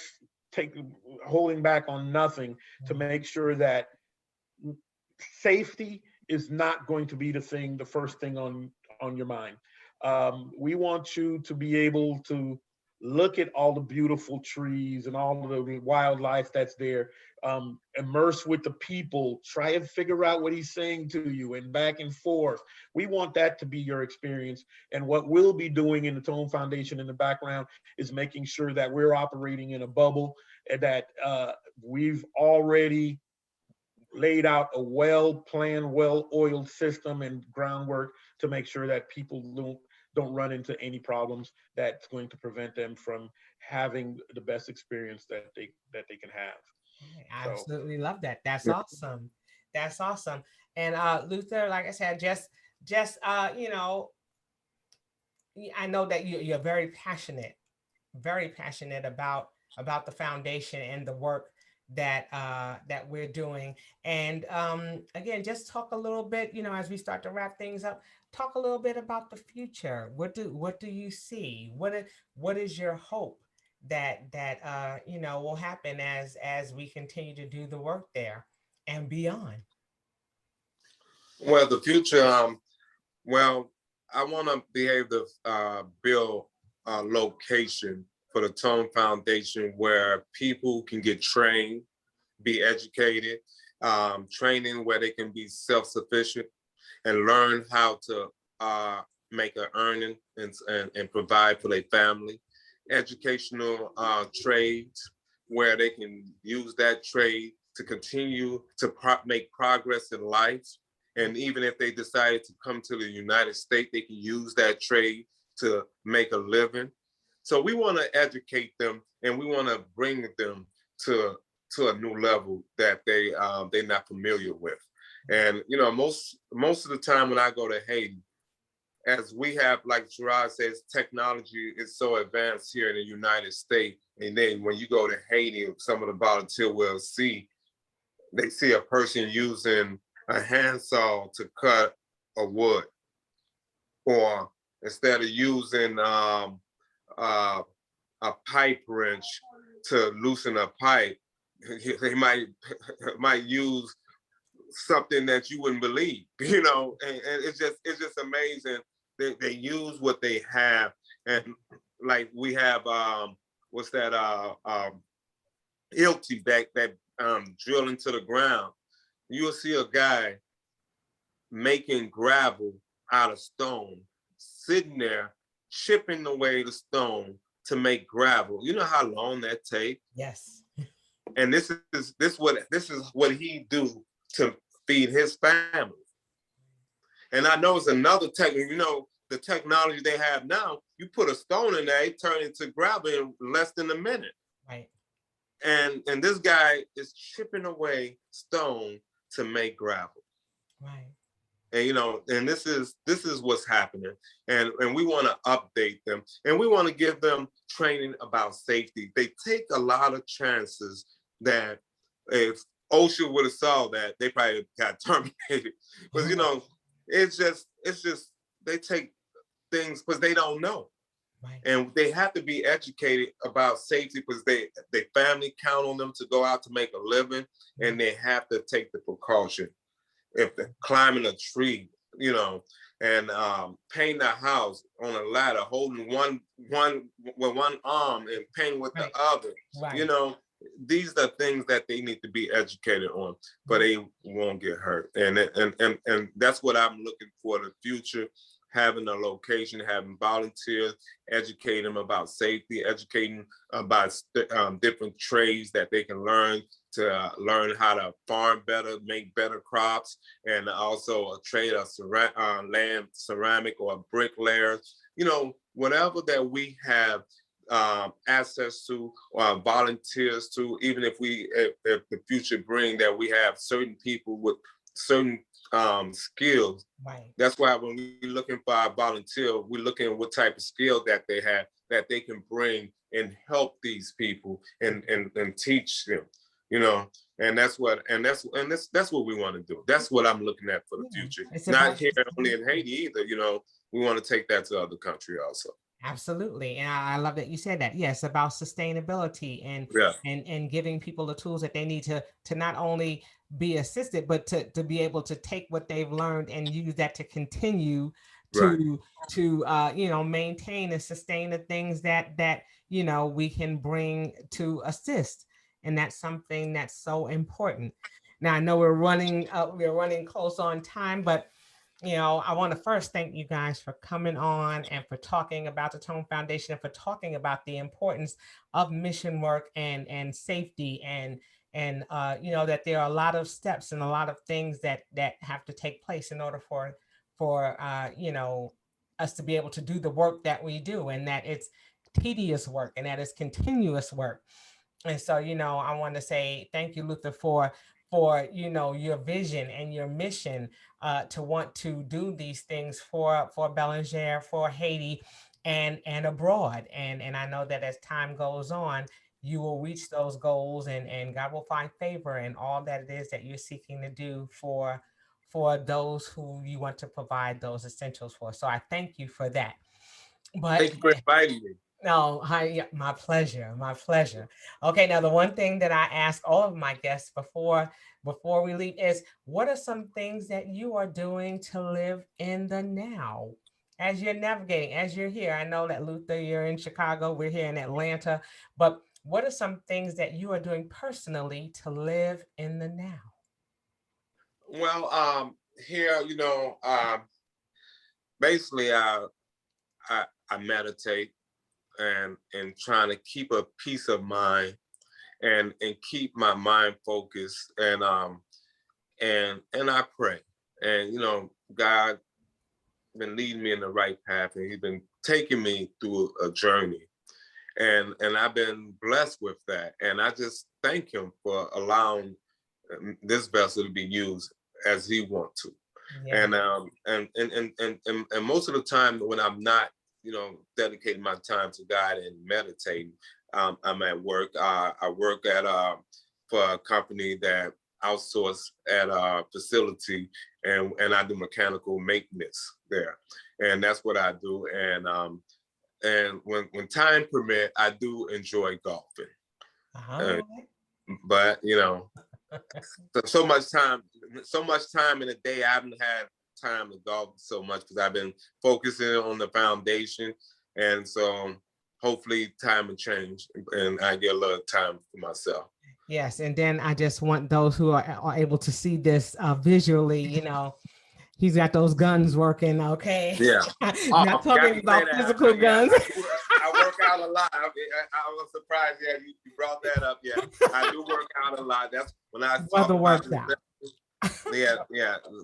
holding back on nothing to make sure that safety is not going to be the first thing on your mind. We want you to be able to look at all the beautiful trees and all of the wildlife that's there, immerse with the people, try and figure out what he's saying to you, and back and forth. We want that to be your experience. And what we'll be doing in the TOME Foundation in the background is making sure that we're operating in a bubble, and that we've already laid out a well-planned, well-oiled system and groundwork to make sure that people don't run into any problems that's going to prevent them from having the best experience that they can have. I absolutely love that. That's awesome. That's awesome. And Luther, like I said, just you know, I know that you're very passionate about the foundation and the work that we're doing. And again, just talk a little bit, you know, as we start to wrap things up, talk a little bit about the future. What do you see? What is your hope that you know, will happen as we continue to do the work there and beyond? Well, the future, well, I want to be able to build a location for the TOME Foundation where people can get trained, be educated, training where they can be self-sufficient and learn how to make an earning and provide for their family. Educational trades where they can use that trade to continue to make progress in life. And even if they decided to come to the United States, they can use that trade to make a living. So we want to educate them, and we want to bring them to a new level that they're not familiar with. And you know, most of the time when I go to Haiti, as we have, like Jerrod says, technology is so advanced here in the United States. And then when you go to Haiti, some of the volunteers will see, they see a person using a handsaw to cut a wood, or instead of using a pipe wrench to loosen a pipe, they might use something that you wouldn't believe, you know. And it's just amazing. They use what they have, and like we have what's that ilty back that drill into the ground. You'll see a guy making gravel out of stone, sitting there chipping away the stone to make gravel. You know how long that takes? Yes. And this is what he do to feed his family. And I know it's another technique. You know, the technology they have now, you put a stone in there, it turns into gravel in less than a minute. Right. And this guy is chipping away stone to make gravel. Right. And you know, and this is what's happening. And we want to update them, and we want to give them training about safety. They take a lot of chances that if OSHA would have saw that, they probably got terminated. Because you know, it's just they take things because they don't know. Right. And they have to be educated about safety because their family count on them to go out to make a living, and they have to take the precaution. If they're climbing a tree, you know, and painting a house on a ladder, holding one with one arm and painting with the other, you know, these are things that they need to be educated on, but they won't get hurt. And that's what I'm looking for in the future. having a location, having volunteers, educating them about safety, educating about different trades that they can learn to learn how to farm better, make better crops, and also a trade of land ceramic or a bricklayer. Whatever that we have access to, volunteers to, even if the future bring that we have certain people with certain skills. Right. That's why when we're looking for our volunteer, we're looking at what type of skill that they have that they can bring and help these people and teach them, and that's what we want to do. That's what I'm looking at for the future. It's not here only in Haiti either. We want to take that to other country also. Absolutely. And I love that you said that. Yes, about sustainability and giving people the tools that they need to not only be assisted, but to be able to take what they've learned and use that to continue to maintain and sustain the things that we can bring to assist. And that's something that's so important. Now I know we're running close on time, but I want to first thank you guys for coming on and for talking about the TOME Foundation and for talking about the importance of mission work and safety and that there are a lot of steps and a lot of things that have to take place in order for us to be able to do the work that we do, and that it's tedious work and that it's continuous work. And so, I want to say thank you, Luther, for your vision and your mission to want to do these things for Belanger, for Haiti, and abroad. And I know that as time goes on, you will reach those goals, and God will find favor in all that it is that you're seeking to do for those who you want to provide those essentials for. So I thank you for that. But thank you for inviting me. No, my pleasure, my pleasure. Okay, now the one thing that I ask all of my guests before we leave is, what are some things that you are doing to live in the now as you're navigating, as you're here? I know that Luther, you're in Chicago, we're here in Atlanta, but what are some things that you are doing personally to live in the now? Well, here, basically, I meditate and trying to keep a peace of mind and keep my mind focused, and I pray, and God been leading me in the right path, and He's been taking me through a journey, and I've been blessed with that, and I just thank Him for allowing this vessel to be used as He wants to. Yeah. And most of the time when I'm not dedicating my time to God and meditating, I'm at work. I work for a company that outsource at a facility, and I do mechanical maintenance there, and that's what I do. And when time permit, I do enjoy golfing. But so much time in a day, I haven't had time to golf so much because I've been focusing on the foundation, and so hopefully time will change and I get a little time for myself. Yes, and then I just want those who are able to see this visually, he's got those guns working, okay? Yeah. Not talking about physical guns. I work out a lot. I was surprised, you brought that up. Yeah, I do work out a lot. That's when I talk about yeah.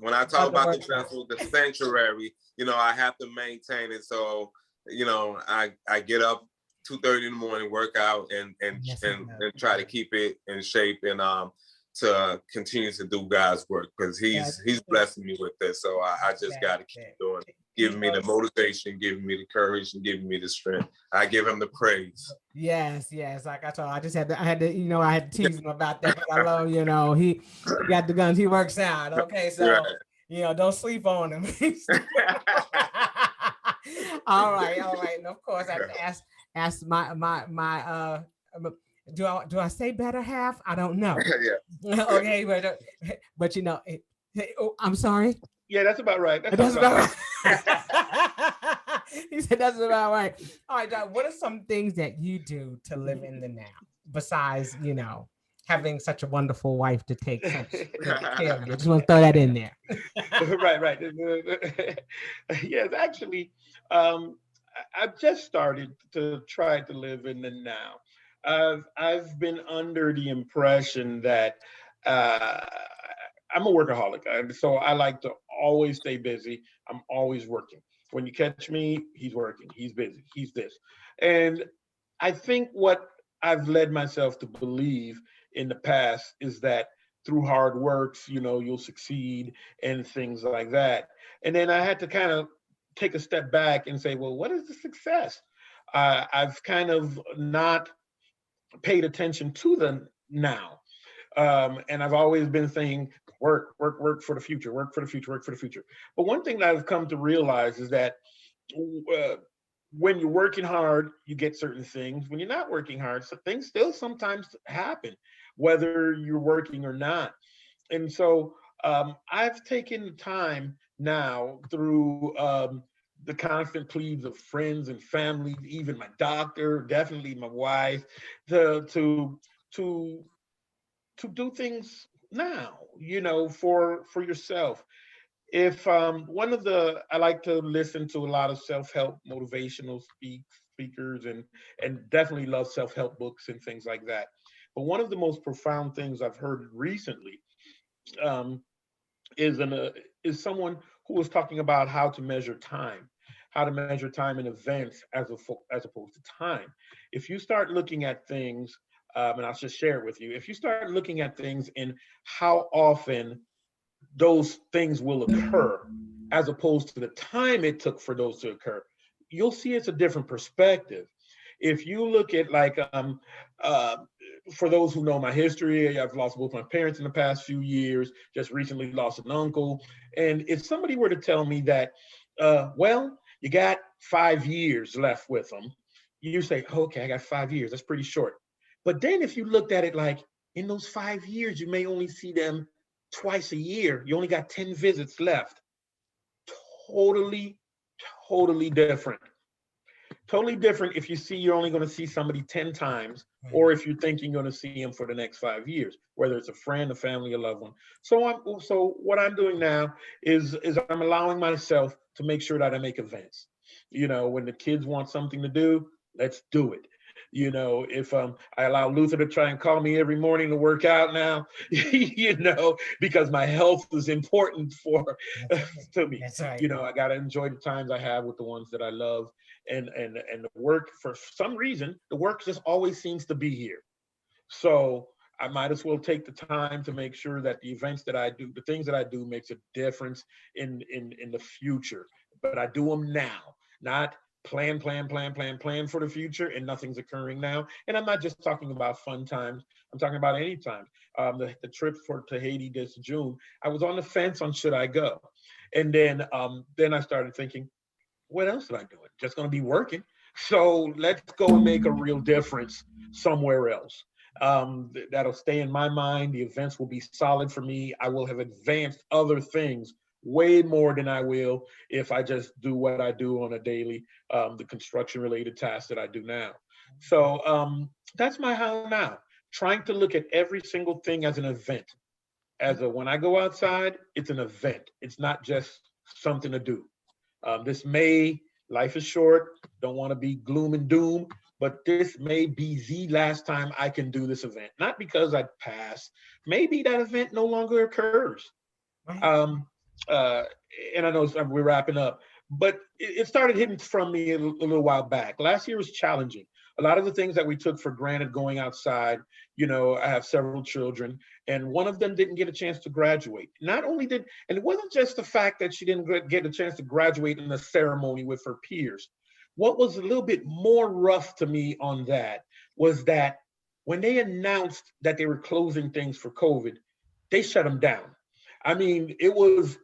When I talk about the vessel, the sanctuary, I have to maintain it. So, I get up 2:30 in the morning, work out, and try to keep it in shape, and to continue to do God's work, because He's blessing me with this. So I just got to keep doing it. Giving me the motivation, giving me the courage, and giving me the strength. I give Him the praise. Yes. Like I told, I had to tease him about that. I love, he got the guns, he works out. Okay, so don't sleep on him. All right. And of course, I have to ask my do I say better half? I don't know. Yeah. Okay, but I'm sorry. Yeah, that's about right. That's about right. He said that's about right. All right, Doc, what are some things that you do to live in the now besides, having such a wonderful wife to take such good care of you. I just want to throw that in there. Right. Yes, actually, I've just started to try to live in the now. I've been under the impression that uh, I'm a workaholic, so I like to always stay busy. I'm always working. When you catch me, he's working, he's busy, he's this. And I think what I've led myself to believe in the past is that through hard works, you'll succeed and things like that. And then I had to kind of take a step back and say, well, what is the success? I've kind of not paid attention to the now. And I've always been saying, work for the future, work for the future, work for the future. But one thing that I've come to realize is that uh, when you're working hard, you get certain things. When you're not working hard, so things still sometimes happen, whether you're working or not. And so I've taken the time now through the constant pleas of friends and family, even my doctor, definitely my wife, to to to to do things now, for yourself. If one of the I like to listen to a lot of self-help motivational speakers, and definitely love self-help books and things like that. But one of the most profound things I've heard recently um, is someone who was talking about how to measure time in events as opposed to time. If you start looking at things, and I'll just share it with you. If you start looking at things in how often those things will occur, as opposed to the time it took for those to occur, you'll see it's a different perspective. If you look at like uh, for those who know my history, I've lost both my parents in the past few years, just recently lost an uncle. And if somebody were to tell me that, well, you got 5 years left with them, you say, okay, I got 5 years. That's pretty short. But then if you looked at it like, in those 5 years, you may only see them twice a year. You only got 10 visits left. Totally, totally different. Totally different if you see you're only going to see somebody 10 times, or if you think you're going to see them for the next 5 years, whether it's a friend, a family, a loved one. So what I'm doing now is I'm allowing myself to make sure that I make events. When the kids want something to do, let's do it. If I allow Luther to try and call me every morning to work out now, because my health is important to me. That's right. I got to enjoy the times I have with the ones that I love, and the work, for some reason, the work just always seems to be here. So I might as well take the time to make sure that the events that I do, the things that I do, makes a difference in the future. But I do them now, not plan for the future, and nothing's occurring now. And I'm not just talking about fun times. I'm talking about any time. The trip to Haiti this June, I was on the fence on should I go, and then I started thinking, what else am I doing? Just going to be working. So let's go and make a real difference somewhere else. That'll stay in my mind. The events will be solid for me. I will have advanced other things way more than I will if I just do what I do on a daily, the construction related tasks that I do now. So that's my how now. Trying to look at every single thing as an event. When I go outside, it's an event. It's not just something to do. Life is short, don't want to be gloom and doom, but this may be the last time I can do this event. Not because I pass, maybe that event no longer occurs. Right. Um, uh, and I know we're wrapping up, but it started hitting from me a little while back. Last year was challenging. A lot of the things that we took for granted going outside, I have several children, and one of them didn't get a chance to graduate. And it wasn't just the fact that she didn't get a chance to graduate in a ceremony with her peers. What was a little bit more rough to me on that was that when they announced that they were closing things for COVID, they shut them down. I mean, it was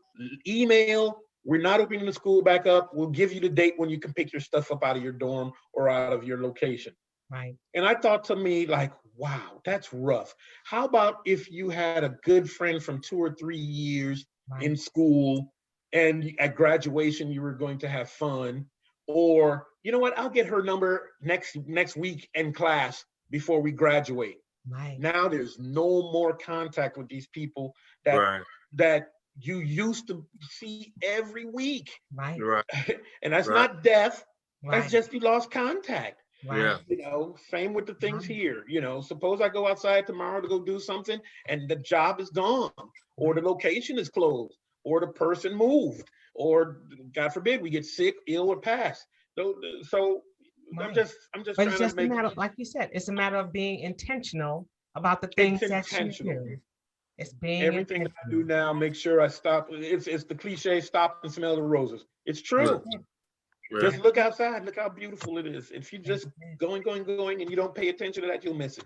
email, we're not opening the school back up. We'll give you the date when you can pick your stuff up out of your dorm or out of your location. Right. And I thought to me, like, wow, that's rough. How about if you had a good friend from 2 or 3 years Right. in school, and at graduation you were going to have fun? Or, you know what, I'll get her number next week in class before we graduate. Right. Now there's no more contact with these people that Right. that you used to see every week. Right. Right. And that's Right. not death. That's Right. just you lost contact. Yeah. Right. Same with the things Right. here. Suppose I go outside tomorrow to go do something and the job is gone, or the location is closed, or the person moved, or God forbid we get sick, ill, or pass. So I'm Right. just But trying it's to just a make matter of, like you said, it's a matter of being intentional about the it's things that you intentional. do. It's being Everything that I do intentional. now, make sure I stop. It's the cliche, stop and smell the roses. It's That's true. it. Yeah. Just look outside. Look how beautiful it is. If you That's just it. going, and you don't pay attention to that, you'll miss it.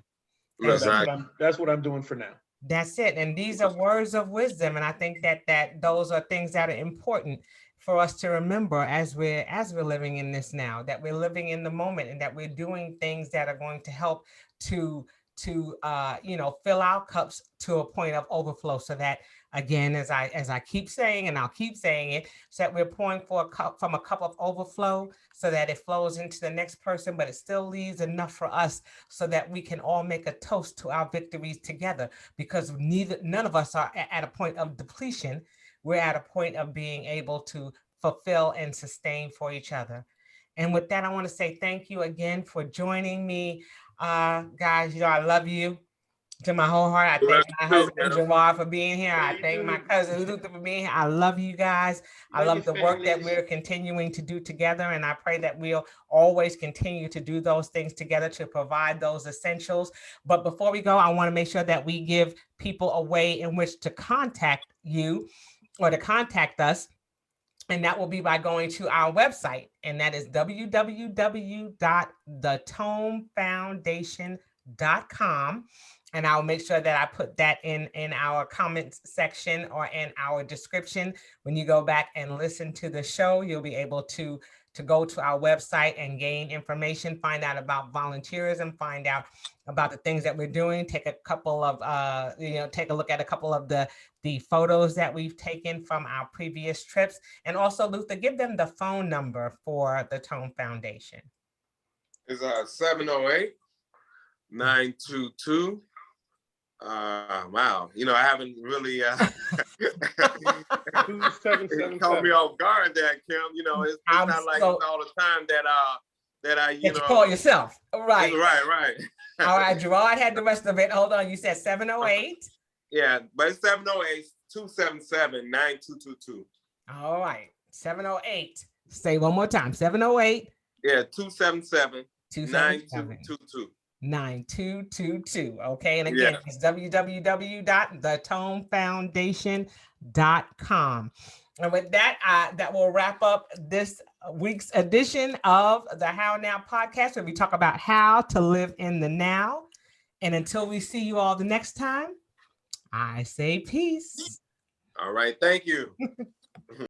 So That's Exactly. that's what I'm doing for now. That's it. And these are words of wisdom. And I think that those are things that are important for us to remember as we're living in this now, that we're living in the moment and that we're doing things that are going to help to fill our cups to a point of overflow, so that, again, as I keep saying, and I'll keep saying it, so that we're pouring from a cup of overflow, so that it flows into the next person, but it still leaves enough for us so that we can all make a toast to our victories together, because none of us are at a point of depletion. We're at a point of being able to fulfill and sustain for each other. And with that, I want to say thank you again for joining me. Guys, I love you to my whole heart. I thank my husband Jerrod for being here. I thank my cousin Luther for being here. I love you guys. I love the work that we're continuing to do together. And I pray that we'll always continue to do those things together to provide those essentials. But before we go, I want to make sure that we give people a way in which to contact you or to contact us. And that will be by going to our website, and that is www.thetomefoundation.com. And I'll make sure that I put that in our comments section or in our description. When you go back and listen to the show, you'll be able to go to our website and gain information, find out about volunteerism, find out about the things that we're doing, take a couple of, take a look at a couple of the photos that we've taken from our previous trips. And also, Luther, give them the phone number for the TOME Foundation. It's 708-922. Wow. I haven't really 2777. caught me off guard there, Kim. It's not like it's all the time that I you call yourself. Right. Right. All right, Jerrod had the rest of it. Hold on. You said 708. Yeah, but it's 708-277-9222. All right. 708. Say one more time. 708. Yeah, 277-9222. 9222. Okay. And again, it's www.thetomefoundation.com. And with that, that will wrap up this week's edition of the How Now podcast, where we talk about how to live in the now. And until we see you all the next time, I say peace. All right. Thank you.